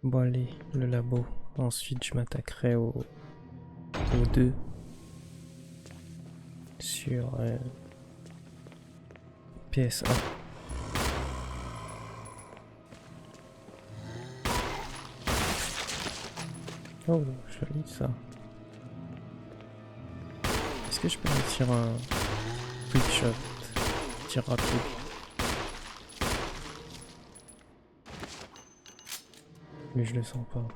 Bon allez, le labo. Ensuite je m'attaquerai aux deux sur PS1. Oh, joli ça. Est-ce que je peux réussir un quick shot, tir rapide? Mais je le sens pas.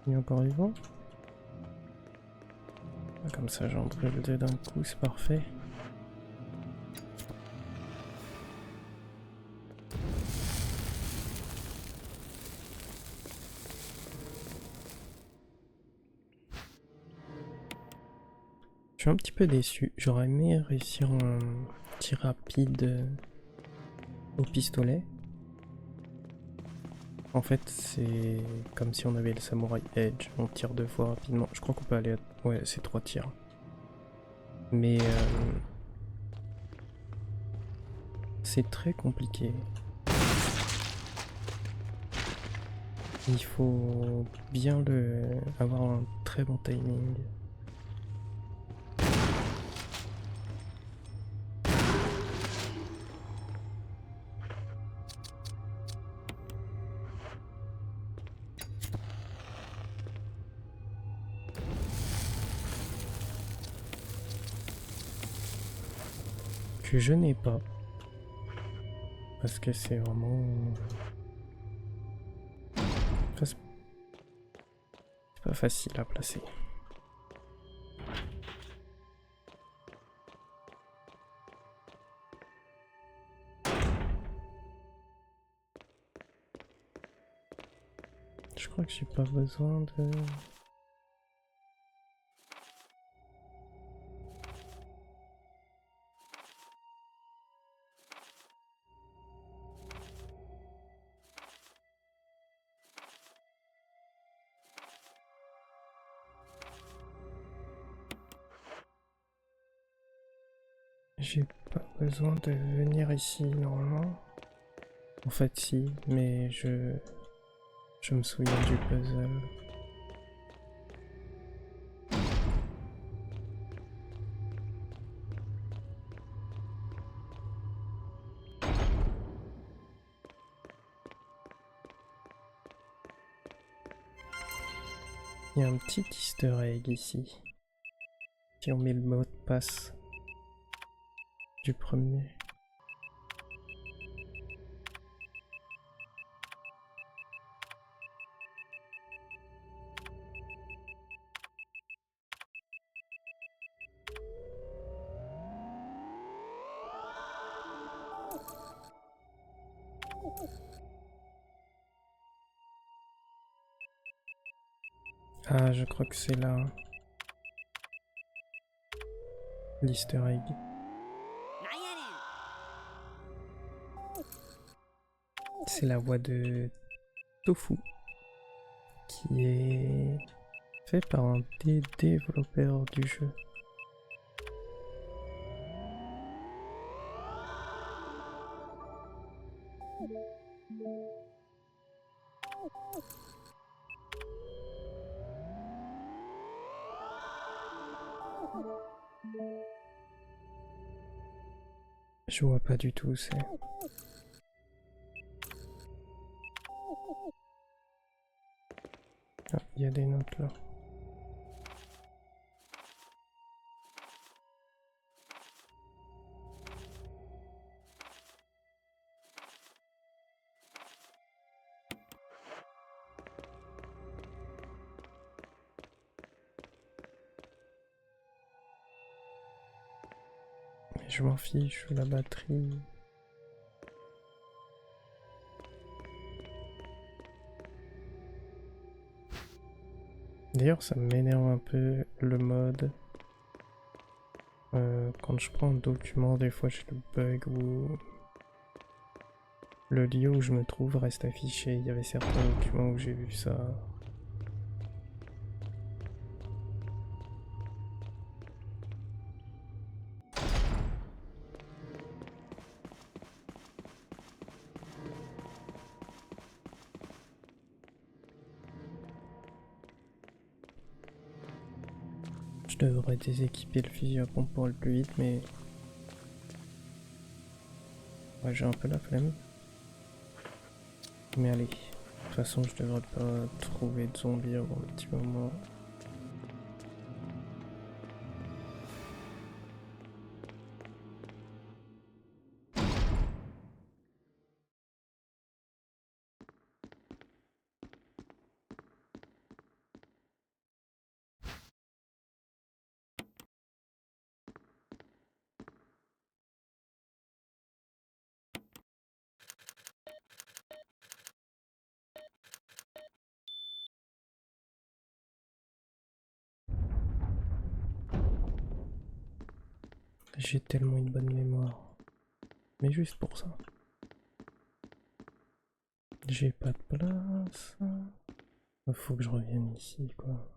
Il est encore vivant? Comme ça j'en brûle deux d'un coup, c'est parfait. Je suis un petit peu déçu, j'aurais aimé réussir un tir rapide au pistolet. En fait c'est comme si on avait le Samurai Edge, on tire deux fois rapidement. Je crois qu'on peut aller à... Ouais, c'est 3 tirs. Mais c'est très compliqué. Il faut bien avoir un très bon timing. Que je n'ai pas. Parce que c'est vraiment... Enfin, c'est pas facile à placer. Je crois que j'ai pas besoin de... J'ai pas besoin de venir ici normalement. En fait si, mais je me souviens du puzzle. Il y a un petit easter egg ici. Si on met le mot de passe du premier. Ah, je crois que c'est là l'easter egg. C'est la voix de Tofu, qui est fait par un des développeurs du jeu. Je vois pas du tout où c'est. Ah, il y a des notes là. Mais je m'en fiche, la batterie. D'ailleurs, ça m'énerve un peu le mode. Quand je prends un document, des fois j'ai le bug où le lieu où je me trouve reste affiché. Il y avait certains documents où j'ai vu ça. Je devrais déséquiper le fusil à pompe pour aller plus vite, mais... Ouais, j'ai un peu la flemme. Mais allez, de toute façon, je devrais pas trouver de zombies avant un petit moment. J'ai tellement une bonne mémoire. Mais juste pour ça. J'ai pas de place. Faut que je revienne ici, quoi.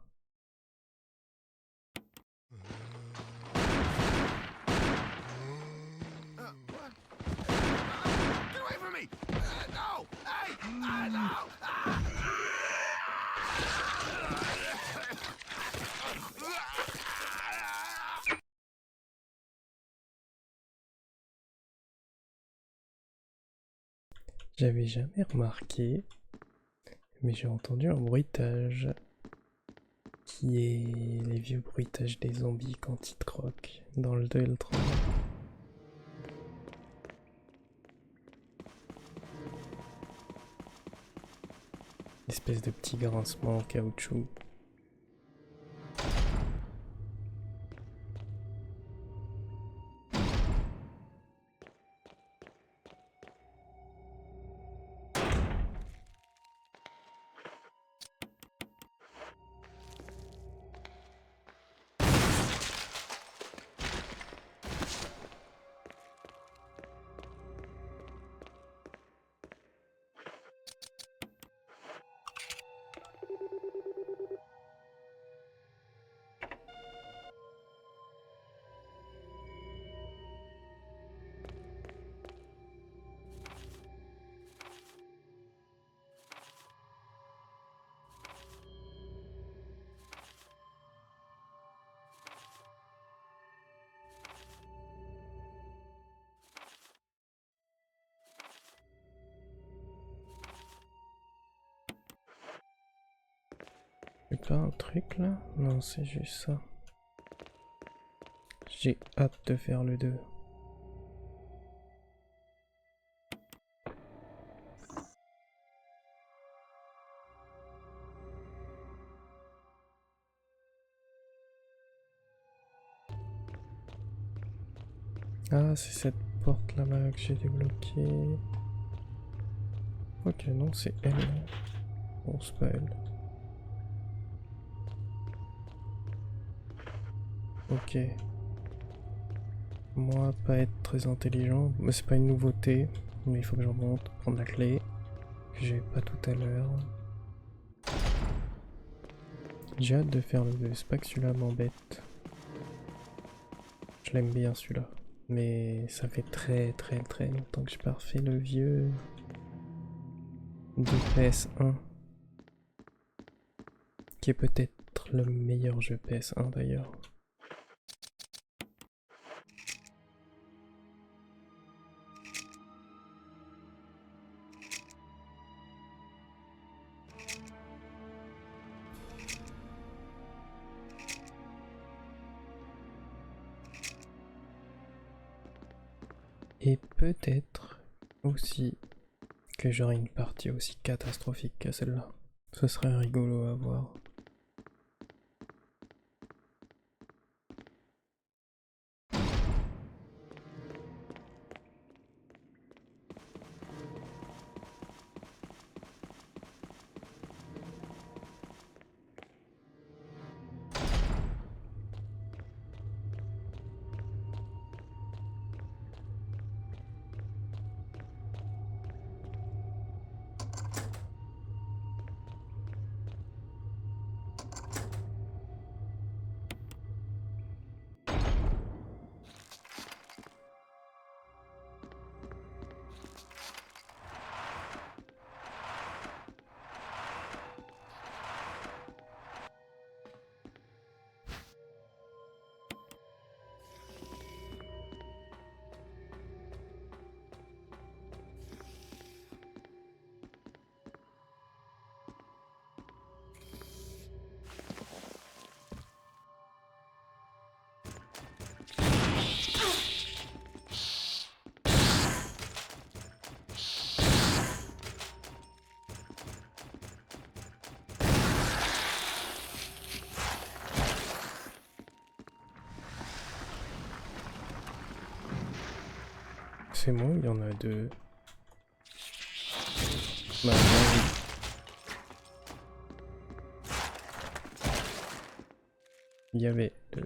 J'avais jamais remarqué, mais j'ai entendu un bruitage qui est les vieux bruitages des zombies quand ils te croquent dans le 2 et le 3. Espèce de petit grincement en caoutchouc. C'est pas un truc là? Non, c'est juste ça. J'ai hâte de faire le 2. Ah, c'est cette porte là-bas que j'ai débloquée. Ok, non, c'est elle. Bon, c'est pas elle. Ok. Moi, pas être très intelligent, mais c'est pas une nouveauté. Mais il faut que j'en monte, prendre la clé. Que j'ai pas tout à l'heure. J'ai hâte de faire le 2. C'est pas que celui-là m'embête. Je l'aime bien celui-là. Mais ça fait très longtemps que j'ai pas refait le vieux de PS1. Qui est peut-être le meilleur jeu PS1 d'ailleurs. Et peut-être aussi que j'aurai une partie aussi catastrophique que celle-là. Ce serait rigolo à voir. C'est bon, il y en a deux. Bah, non, il y avait deux.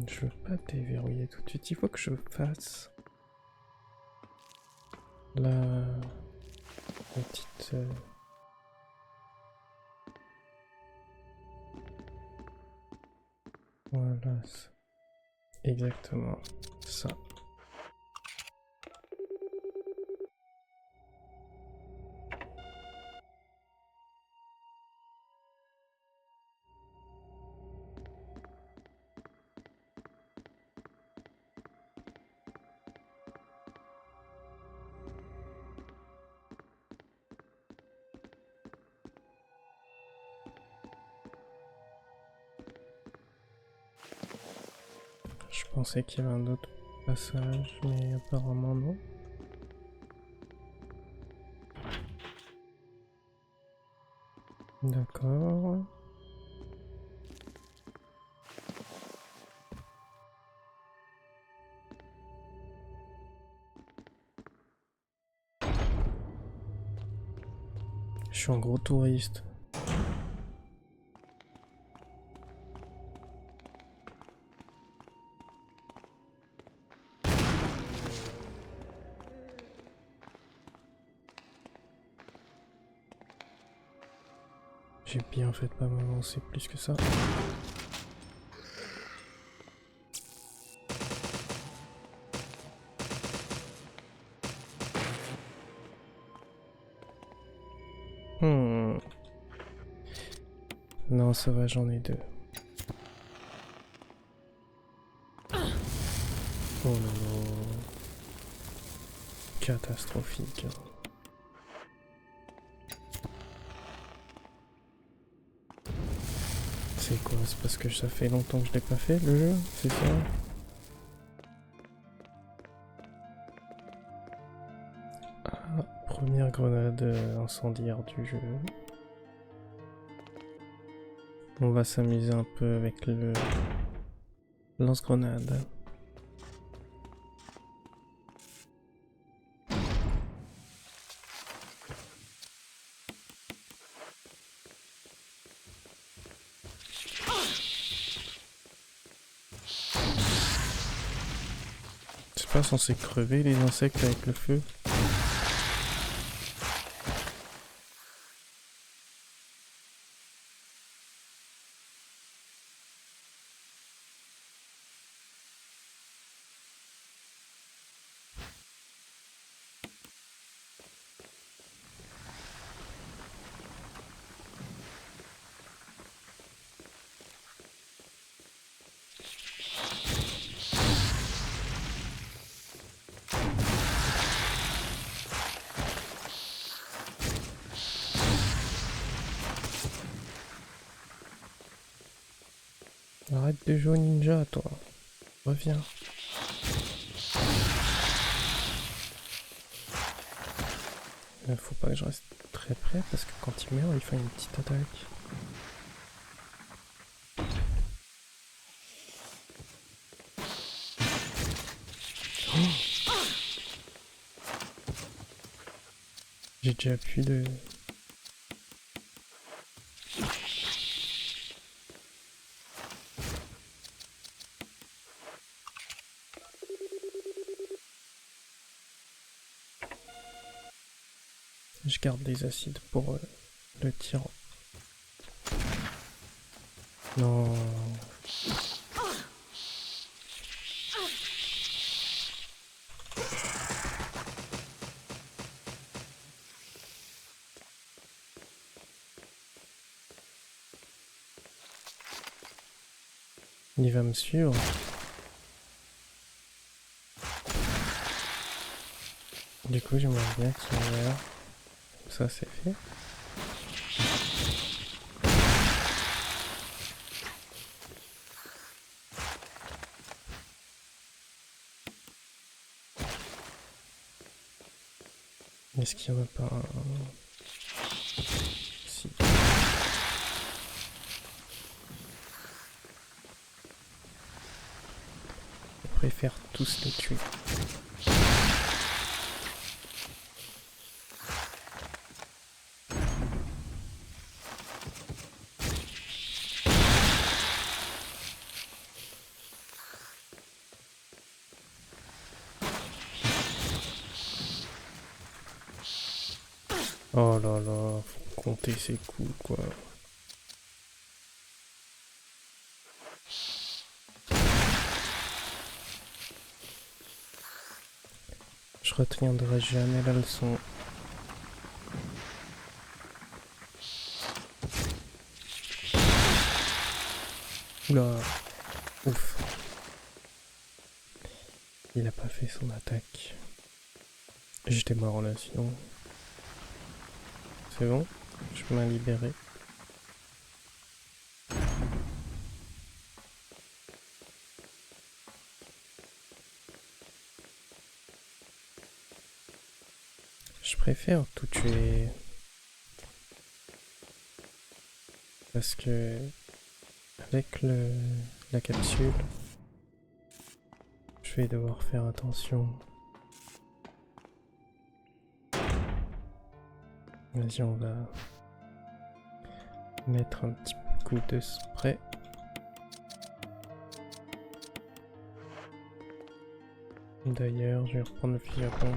Je veux pas déverrouiller tout de suite. Il faut que je fasse la petite... Voilà, exactement ça. Je pensais qu'il y avait un autre passage, mais apparemment non. D'accord. Je suis un gros touriste. J'ai bien fait de pas m'avancer plus que ça. Non, ça va, j'en ai deux. Oh non, non. Catastrophique. C'est quoi? C'est parce que ça fait longtemps que je l'ai pas fait le jeu? C'est ça? Ah, première grenade incendiaire du jeu. On va s'amuser un peu avec le lance-grenade. C'est pas censé crever les insectes avec le feu? Arrête de jouer au ninja, toi. Reviens. Faut pas que je reste très près parce que quand il meurt, il fait une petite attaque. Oh, j'ai déjà plus de... Je garde des acides pour le tyran. Non. Il va me suivre. Du coup, j'aimerais bien qu'il meure. Ça, c'est fait. Est-ce qu'il n'y en a pas un... Si. Je préfère tous les tuer. Oh là là, faut compter ses coups quoi. Je retiendrai jamais la leçon. Oula, ouf. Il a pas fait son attaque. J'étais mort là sinon. C'est bon, je peux m'en libérer. Je préfère tout tuer. Parce que avec la capsule, je vais devoir faire attention. Vas-y, on va mettre un petit coup de spray. D'ailleurs, je vais reprendre le fusil à pompe.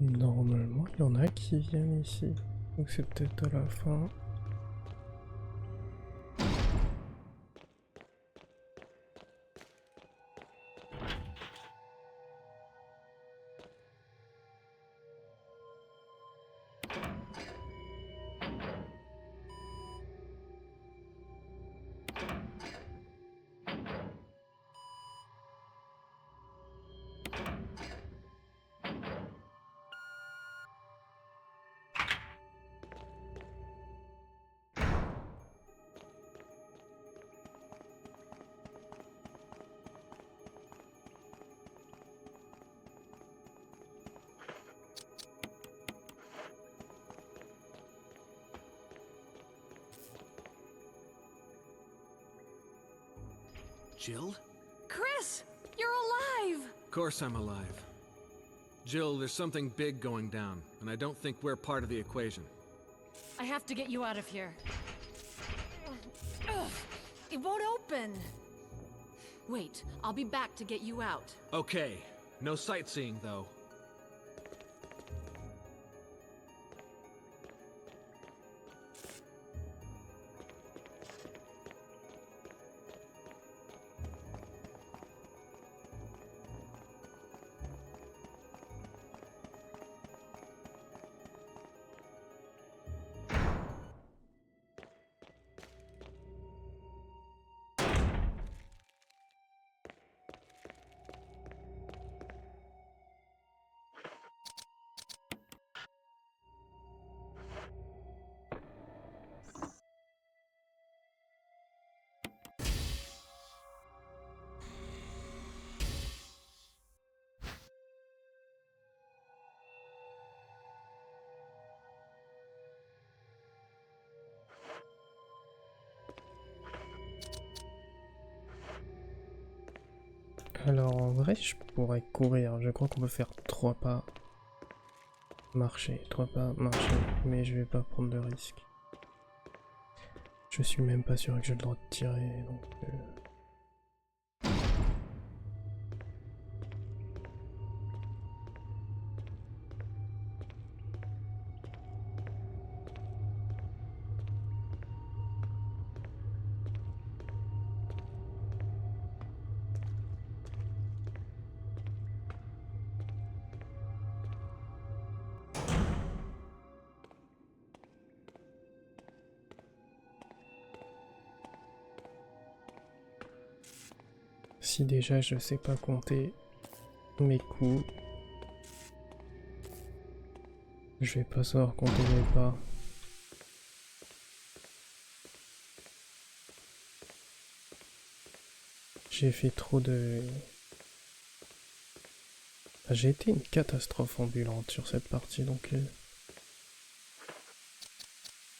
Normalement, il y en a qui viennent ici. Donc c'est peut-être à la fin. Jill? Chris! You're alive! Of course I'm alive. Jill, there's something big going down, and I don't think we're part of the equation. I have to get you out of here. Ugh, it won't open. Wait, I'll be back to get you out. Okay, no sightseeing though. Alors en vrai, je pourrais courir. Je crois qu'on peut faire 3 pas. Marcher, 3 pas, marcher. Mais je vais pas prendre de risque. Je suis même pas sûr que j'ai le droit de tirer. Donc, si déjà je sais pas compter mes coups. Je vais pas savoir compter mes pas. J'ai fait trop de... Ah, j'ai été une catastrophe ambulante sur cette partie, donc...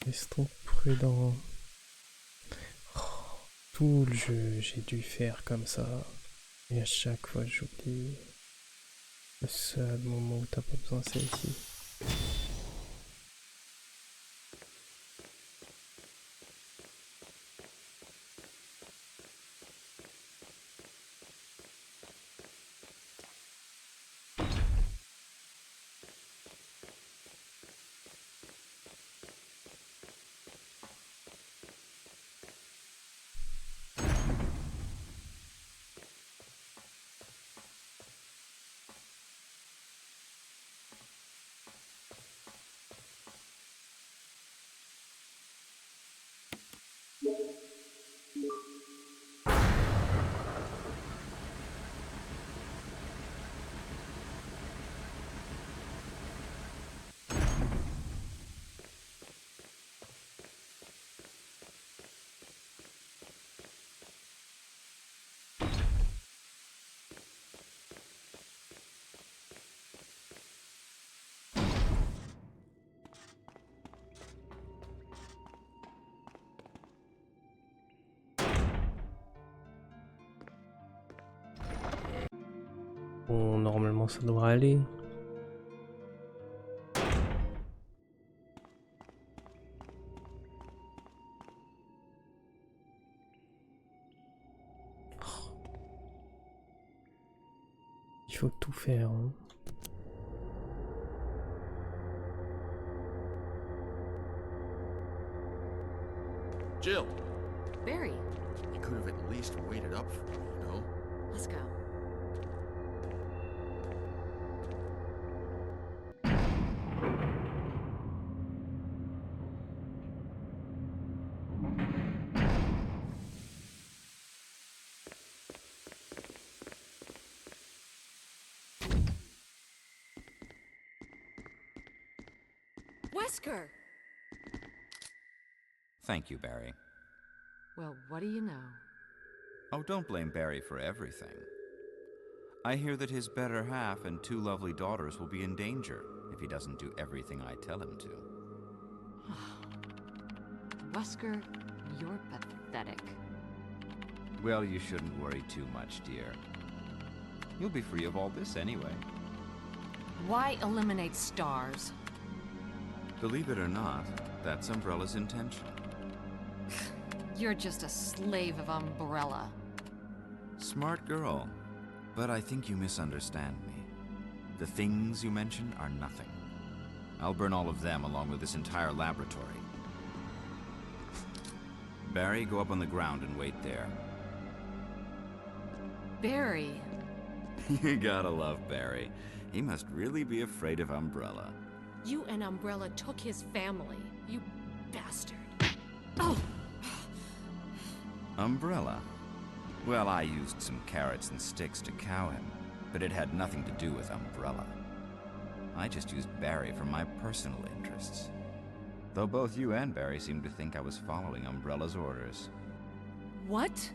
Restons prudents. Oh, tout le jeu, j'ai dû faire comme ça. Et à chaque fois, j'oublie. Le seul moment où t'as pas besoin, c'est ici. Bon, normalement ça devrait aller. Il faut tout faire. Hein. Jill, Barry, you could have at least waited up for me, you know? let's go. Wesker! Thank you, Barry. Well, what do you know? Oh, don't blame Barry for everything. I hear that his better half and 2 lovely daughters will be in danger if he doesn't do everything I tell him to. Wesker, you're pathetic. Well, you shouldn't worry too much, dear. You'll be free of all this anyway. Why eliminate stars? Believe it or not, that's Umbrella's intention. You're just a slave of Umbrella. Smart girl. But I think you misunderstand me. The things you mention are nothing. I'll burn all of them along with this entire laboratory. Barry, go up on the ground and wait there. Barry. You gotta love Barry. He must really be afraid of Umbrella. You and Umbrella took his family, you bastard. Oh! Umbrella? Well, I used some carrots and sticks to cow him, but it had nothing to do with Umbrella. I just used Barry for my personal interests. Though both you and Barry seem to think I was following Umbrella's orders. What?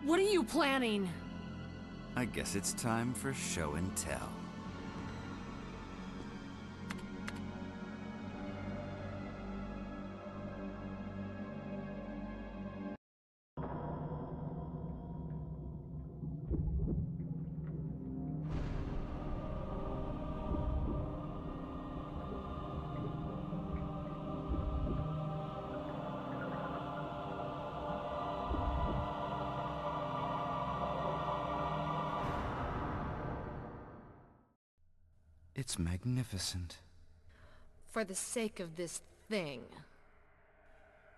What are you planning? I guess it's time for show and tell. It's magnificent. For the sake of this thing.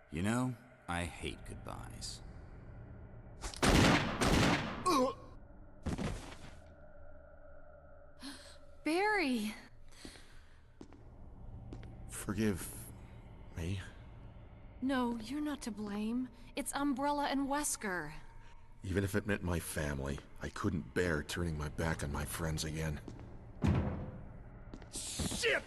You know, I hate goodbyes. Barry! Forgive me. No, you're not to blame. It's Umbrella and Wesker. Even if it meant my family, I couldn't bear turning my back on my friends again. Shit!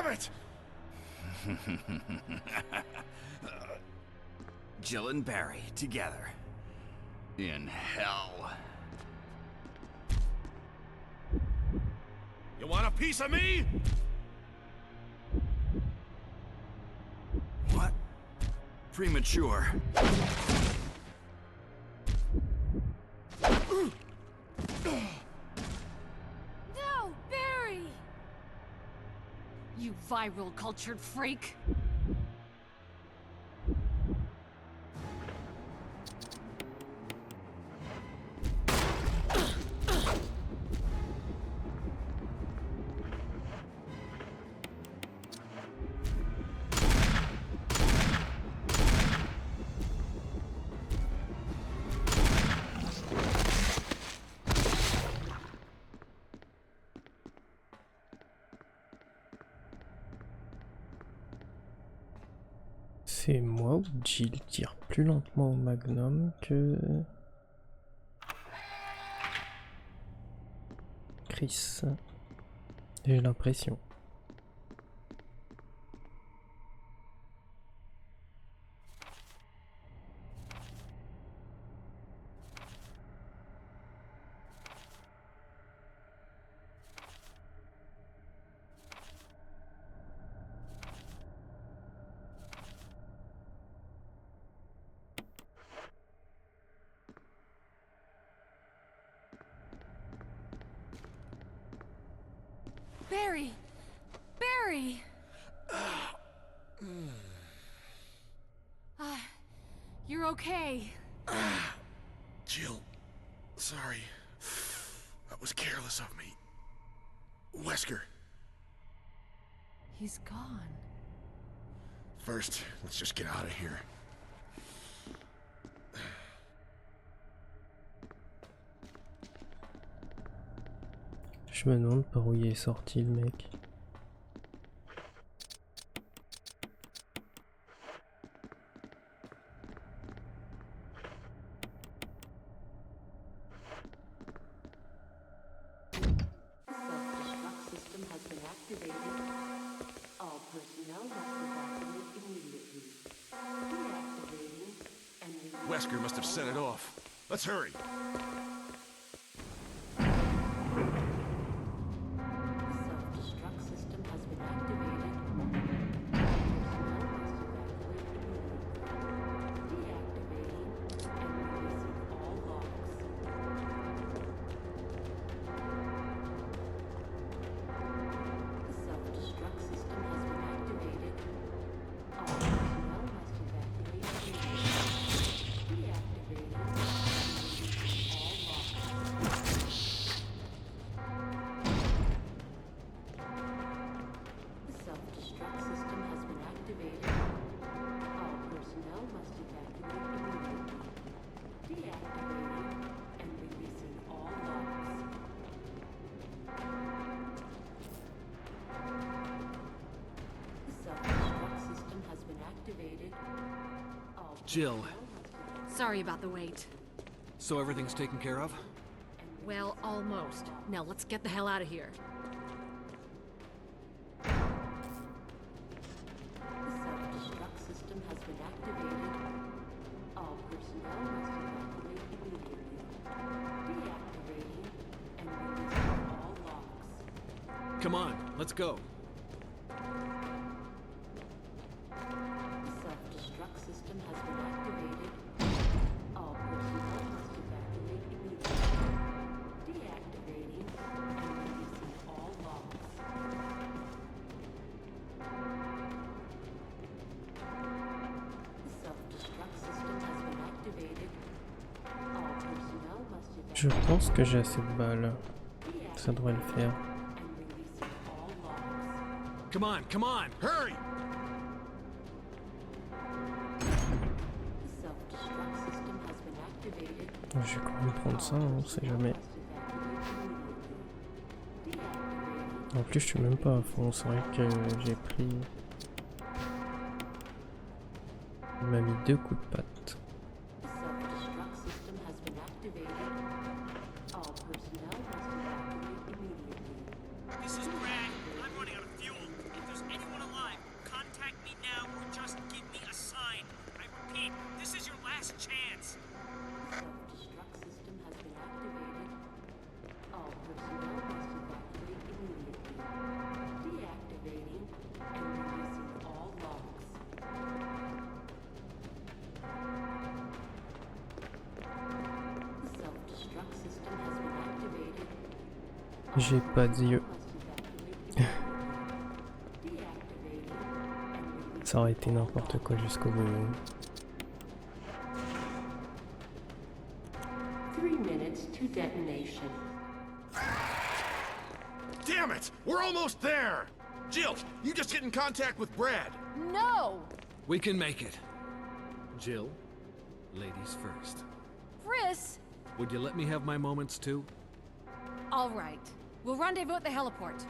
Damn it! Jill and Barry together. In hell. You want a piece of me? What? Premature. No, Barry! You viral cultured freak! C'est moi ou Jill tire plus lentement au magnum que Chris. J'ai l'impression. Barry! Barry! You're okay. Jill, sorry. That was careless of me. Wesker, He's gone. first, let's just get out of here. Je me demande par où il est sorti le mec. Self-destruct system has been activated. All personnel must evacuate immediately. Deactivating and releasing Wesker must have set it off. Let's hurry. self-destruct system has been activated. All personnel must evacuate immediately. Deactivating and releasing all locks. The self-destruct system has been activated. All personnel must evacuate immediately. Deactivating and releasing all locks. The self-destruct system has been activated. All personnel must evacuate immediately. Deactivating and releasing all locks. The self-destruct system has been activated. All Jill. personnel must Sorry about the wait. So everything's taken care of? Well, almost. Now let's get the hell out of here. The self-destruct system has been activated. All personnel must evacuate immediately. Deactivating and releasing all locks. Come on, let's go. The self-destruct system has been activated. All personnel must evacuate immediately. Deactivating and releasing all locks. The self-destruct system has been activated. All personnel must Je evacuate pense que j'ai assez de balles. Ça devrait le faire. and releasing all locks. Come on, hurry! The self-destruct system has been activated. Je vais quand même prendre ça, on sait jamais. En plus je suis même pas à fond, c'est vrai que j'ai pris... Il m'a mis 2 coups de patte. The self-destruct system has been activated. All personnel must evacuate immediately. This is Brad. I'm running out of fuel. If there's anyone J'ai pas d'yeux. Ça aurait été n'importe quoi jusqu'au bout. 3 minutes to detonation. Damn it! We're almost there! Jill, you just get in contact with Brad. No! We can make it. Jill, ladies first. Chris! Would you let me have my moments too? All right. We'll rendezvous at the heliport.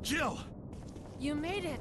Jill! You made it!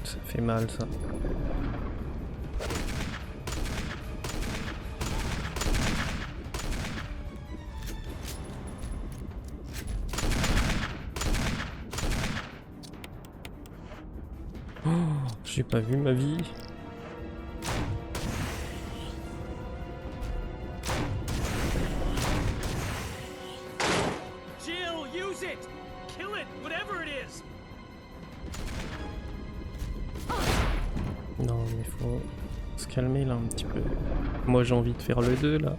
Ça fait mal ça. Oh, j'ai pas vu ma vie. Jill, use it! Kill it, whatever it is! Non mais faut se calmer là un petit peu. Moi j'ai envie de faire le 2 là.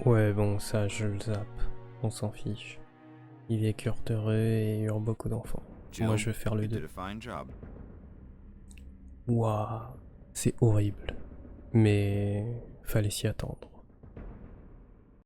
Ouais bon ça je le zappe. On s'en fiche. Ils vécurent heureux et eurent beaucoup d'enfants. Moi je vais faire le you did 2. a fine job. Waouh, c'est horrible. Mais fallait s'y attendre.